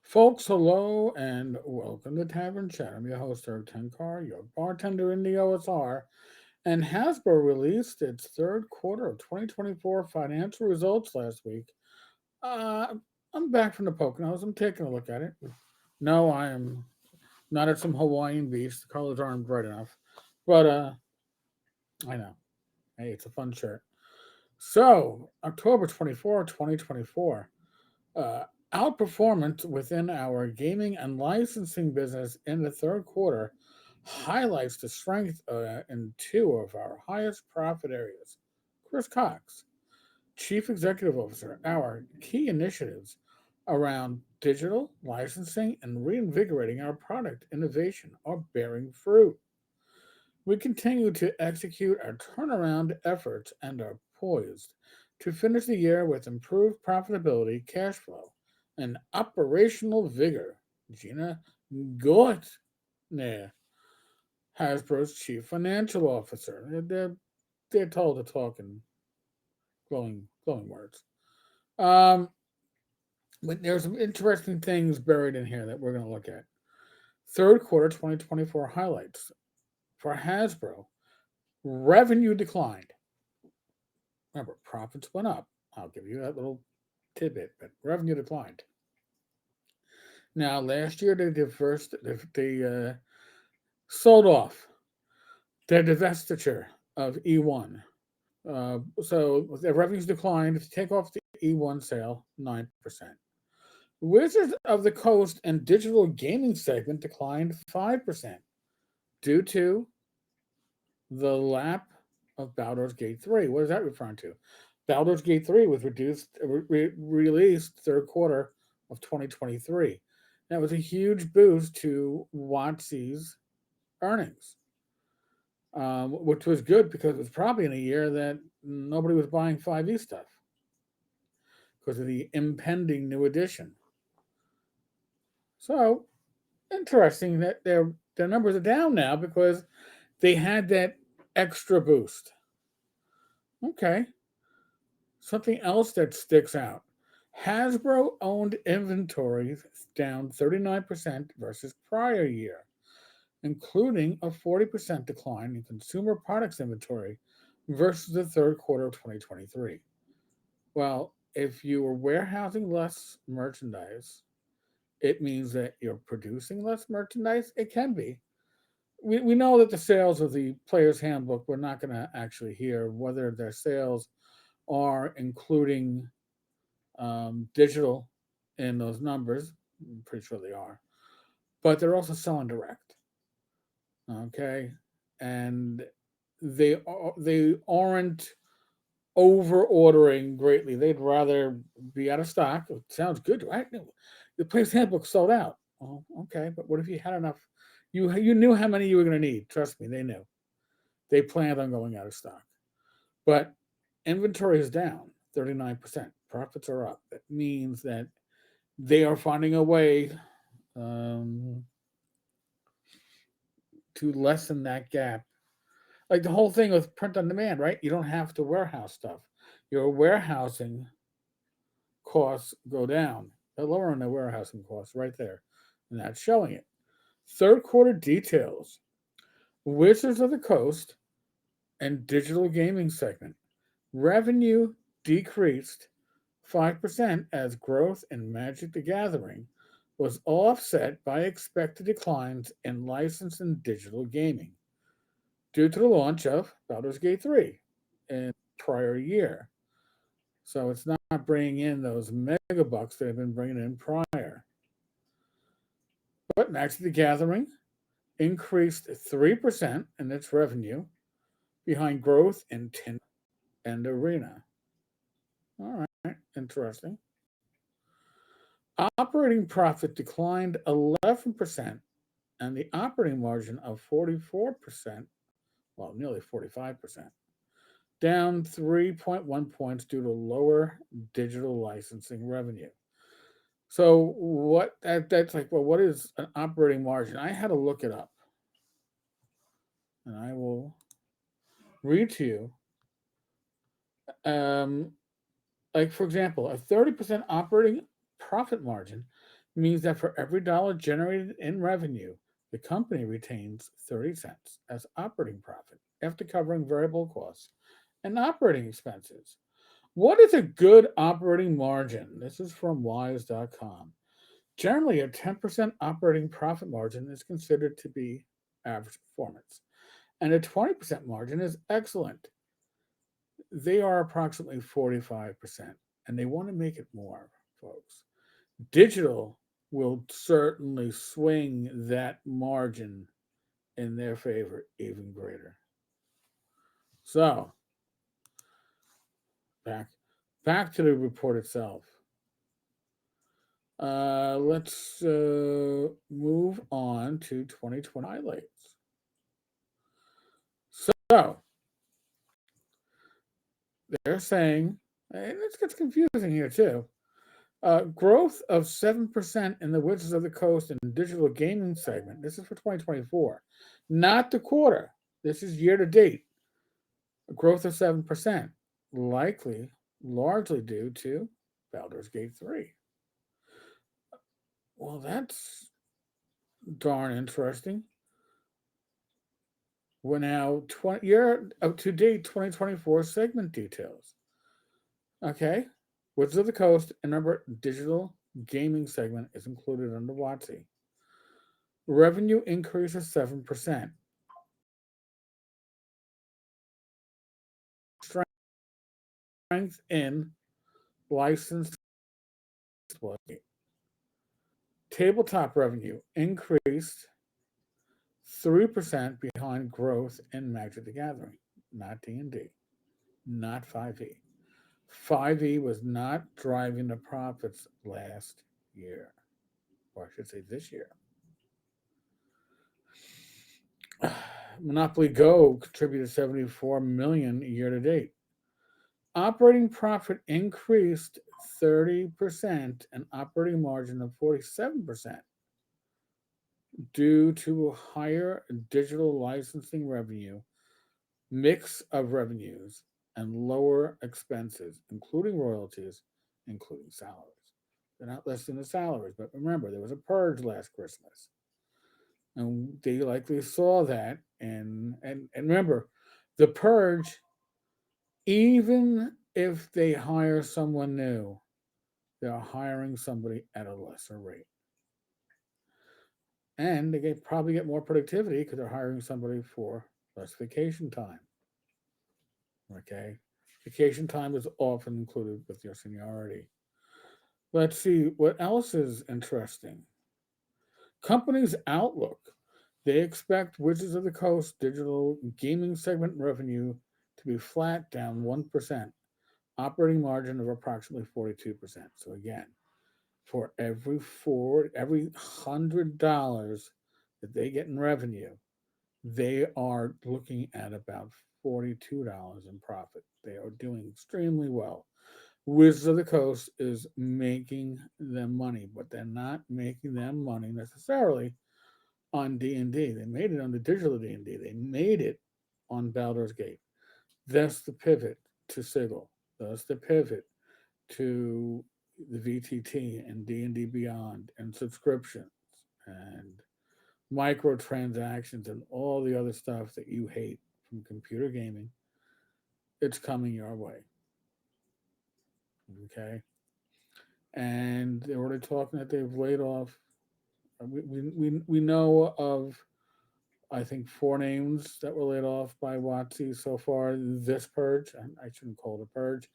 Folks, hello and welcome to Tavern Chat. I'm your host, Eric Tenkar, your bartender in the OSR. And Hasbro released its third quarter of 2024 financial results last week. Uh, I'm back from the Poconos. I'm taking a look at it. No, I am not at some Hawaiian beach. The colors aren't bright enough. But I know. Hey, it's a fun shirt. So, October 24, 2024. Uh, Outperformance within our gaming and licensing business in the third quarter highlights the strength in two of our highest profit areas. Chris Cox, Chief Executive Officer, our key initiatives around digital licensing and reinvigorating our product innovation are bearing fruit. We continue to execute our turnaround efforts and are poised to finish the year with improved profitability, cash flow, and operational vigor. Gina Gortner, Hasbro's chief financial officer. They're told to talk in glowing words. Um, but there's some interesting things buried in here that we're going to look at. Third quarter 2024 highlights for Hasbro. Revenue declined. Remember, profits went up. I'll give you that little tidbit, but revenue declined. Now, last year they sold off their divestiture of E1. So their revenues declined. If you take off the E1 sale, 9%. Wizards of the Coast and digital gaming segment declined 5% due to the lap of Baldur's Gate 3. What is that referring to? Baldur's Gate 3 was released third quarter of 2023. That was a huge boost to WotC's earnings, which was good because it was probably in a year that nobody was buying 5e stuff because of the impending new edition. So interesting that their numbers are down now because they had that extra boost. Okay, something else that sticks out. Hasbro owned inventories down 39% versus prior year, including a 40% decline in consumer products inventory versus the third quarter of 2023. Well, if you are warehousing less merchandise, it means that you're producing less merchandise. It can be. We know that the sales of the player's handbook, we're not going to actually hear whether their sales are including digital in those numbers. I'm pretty sure they are, but they're also selling direct. Okay, and they aren't over ordering greatly. They'd rather be out of stock. It sounds good, right? The place handbook sold out. Oh, okay, but what if you had enough? You knew how many you were going to need. Trust me, they knew. They planned on going out of stock, but inventory is down 39%. Profits are up. That means that they are finding a way um, to lessen that gap. Like the whole thing with print on demand, right? You don't have to warehouse stuff. Your warehousing costs go down. They're lowering their warehousing costs right there. And that's showing it. Third quarter details. Wizards of the Coast and digital gaming segment. Revenue decreased 5% as growth in Magic the Gathering was offset by expected declines in licensed and digital gaming due to the launch of Baldur's Gate 3 in prior year. So it's not bringing in those mega bucks that have been bringing in prior. But Magic the Gathering increased 3% in its revenue behind growth in Tin and Arena. All right, interesting. Operating profit declined 11% and the operating margin of 44%, well, nearly 45%, down 3.1 points due to lower digital licensing revenue. So that's like, well, what is an operating margin? I had to look it up, and I will read to you. Um, like for example, a 30% operating profit margin means that for every dollar generated in revenue, the company retains 30 cents as operating profit after covering variable costs and operating expenses. What is a good operating margin? This is from wise.com. Generally, a 10% operating profit margin is considered to be average performance, and a 20% margin is excellent. They are approximately 45%, and they want to make it more, folks. Digital will certainly swing that margin in their favor even greater. So, back back to the report itself. Let's move on to 2020 highlights. So, they're saying, and this gets confusing here too. Growth of 7% in the Wizards of the Coast and digital gaming segment. This is for 2024, not the quarter. This is year to date. A growth of 7%, likely largely due to Baldur's Gate 3. Well, that's darn interesting. We're now year up to date 2024 segment details. Okay. Wizards of the Coast and number digital gaming segment is included under WotC. Revenue increase of 7%. Strength in licensed tabletop revenue increased 3% behind growth in Magic the Gathering, not D&D, not 5e. 5e was not driving the profits last year, or I should say this year. Monopoly Go contributed 74 million year to date. Operating profit increased 30% and operating margin of 47% due to higher digital licensing revenue, mix of revenues, and lower expenses, including royalties, including salaries. They're not listing the salaries, but remember, there was a purge last Christmas. And they likely saw that. And remember, the purge, even if they hire someone new, they're hiring somebody at a lesser rate. And they probably get more productivity because they're hiring somebody for less vacation time. Okay? Vacation time is often included with your seniority. Let's see what else is interesting. Company's outlook. They expect Wizards of the Coast digital gaming segment revenue to be flat, down 1%, operating margin of approximately 42%. So again, for every $100 that they get in revenue, they are looking at about $42 in profit. They are doing extremely well. Wizards of the Coast is making them money, but they're not making them money necessarily on D&D. They made it on the digital D&D. They made it on Baldur's Gate. That's the pivot to Sigil. That's the pivot to the VTT and D&D Beyond and subscriptions and microtransactions and all the other stuff that you hate from computer gaming. It's coming your way. Okay? And they're already talking that they've laid off. We know of, I think, 4 names that were laid off by WotC so far this purge. I shouldn't call it a purge.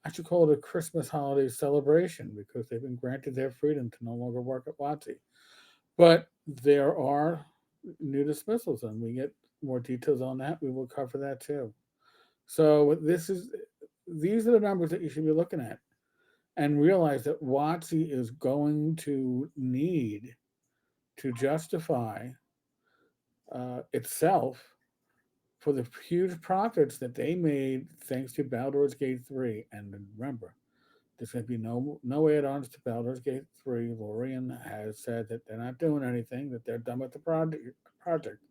I should call it a Christmas holiday celebration because they've been granted their freedom to no longer work at WotC. But there are new dismissals, and we get more details on that. We will cover that too. So these are the numbers that you should be looking at, and realize that WotC is going to need to justify itself for the huge profits that they made thanks to Baldur's Gate 3. And remember, there's going to be no add-ons to Baldur's Gate 3. Lorien has said that they're not doing anything, that they're done with the project.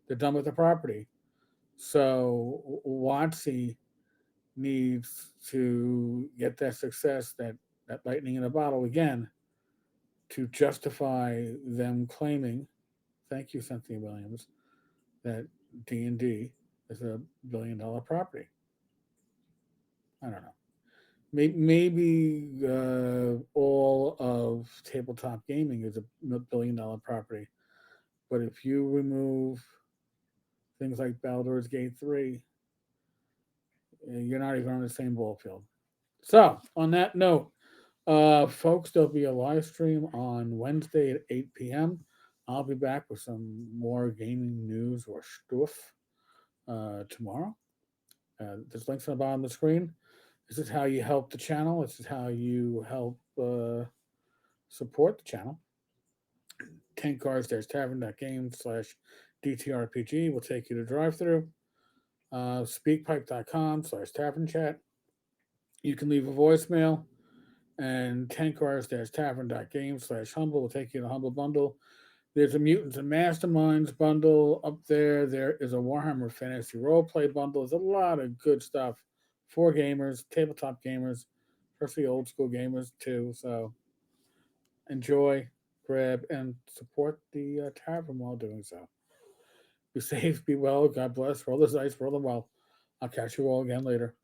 They're done with the property. So WotC needs to get that success, that lightning in a bottle again, to justify them claiming, thank you, Cynthia Williams, that D&D is a billion-dollar property. I don't know. Maybe all of tabletop gaming is a billion-dollar property, but if you remove things like Baldur's Gate 3, you're not even on the same ball field. So, on that note, folks, there'll be a live stream on Wednesday at 8 p.m. I'll be back with some more gaming news or stuff tomorrow. There's links on the bottom of the screen. This is how you help the channel. This is how you help support the channel. Tenkars-tavern.games /DTRPG will take you to drive through. Speakpipe.com/tavern chat. You can leave a voicemail, and tenkars-tavern.games /humble will take you to Humble Bundle. There's a Mutants and Masterminds bundle up there. There is a Warhammer Fantasy Roleplay bundle. There's a lot of good stuff for gamers, tabletop gamers, especially old school gamers too. So enjoy, grab, and support the tavern while doing so. Be safe, be well, God bless, roll the dice, roll them well. I'll catch you all again later.